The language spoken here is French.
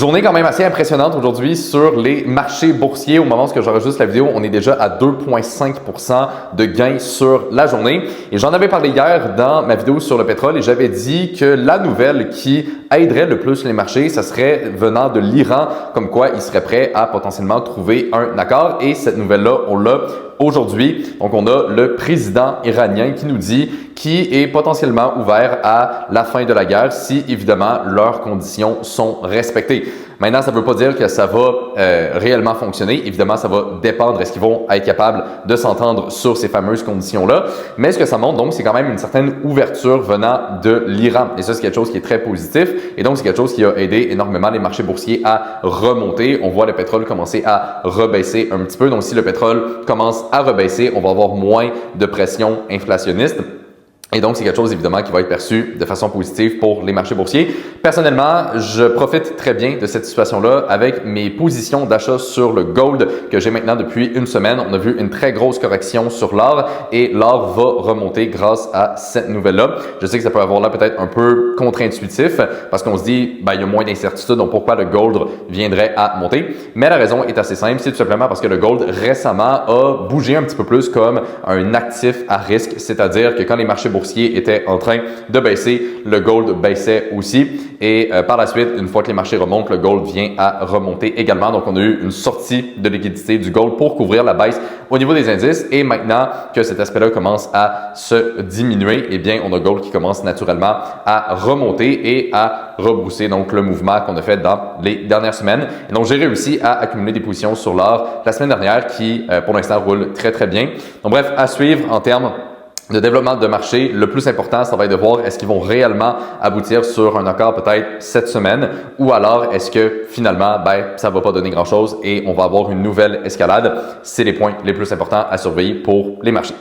Journée quand même assez impressionnante aujourd'hui sur les marchés boursiers. Au moment où j'enregistre la vidéo, on est déjà à 2,5% de gains sur la journée. Et j'en avais parlé hier dans ma vidéo sur le pétrole et j'avais dit que la nouvelle qui aiderait le plus les marchés, ça serait venant de l'Iran, comme quoi il serait prêt à potentiellement trouver un accord. Et cette nouvelle-là, on l'a aujourd'hui. Donc, on a le président iranien qui nous dit qu'il est potentiellement ouvert à la fin de la guerre si, évidemment, leurs conditions sont respectées. Maintenant, ça ne veut pas dire que ça va réellement fonctionner. Évidemment, ça va dépendre. Est-ce qu'ils vont être capables de s'entendre sur ces fameuses conditions-là? Mais ce que ça montre, donc, c'est quand même une certaine ouverture venant de l'Iran. Et ça, c'est quelque chose qui est très positif. Et donc, c'est quelque chose qui a aidé énormément les marchés boursiers à remonter. On voit le pétrole commencer à rebaisser un petit peu. Donc, si le pétrole commence à rebaisser, on va avoir moins de pression inflationniste. Et donc, c'est quelque chose, évidemment, qui va être perçu de façon positive pour les marchés boursiers. Personnellement, je profite très bien de cette situation-là avec mes positions d'achat sur le gold que j'ai maintenant depuis une semaine. On a vu une très grosse correction sur l'or et l'or va remonter grâce à cette nouvelle-là. Je sais que ça peut avoir là peut-être un peu contre-intuitif parce qu'on se dit, il y a moins d'incertitude, donc pourquoi le gold viendrait à monter? Mais la raison est assez simple, c'est tout simplement parce que le gold récemment a bougé un petit peu plus comme un actif à risque, c'est-à-dire que quand les marchés boursiers était en train de baisser, le gold baissait aussi et par la suite, une fois que les marchés remontent, le gold vient à remonter également. Donc, on a eu une sortie de liquidité du gold pour couvrir la baisse au niveau des indices et maintenant que cet aspect-là commence à se diminuer, eh bien, on a gold qui commence naturellement à remonter et à rebrousser donc le mouvement qu'on a fait dans les dernières semaines. Et donc, j'ai réussi à accumuler des positions sur l'or la semaine dernière qui, pour l'instant, roule très, très bien. Donc, bref, à suivre en termes de développement de marché, le plus important, ça va être de voir est-ce qu'ils vont réellement aboutir sur un accord peut-être cette semaine ou alors est-ce que finalement, ça va pas donner grand-chose et on va avoir une nouvelle escalade. C'est les points les plus importants à surveiller pour les marchés.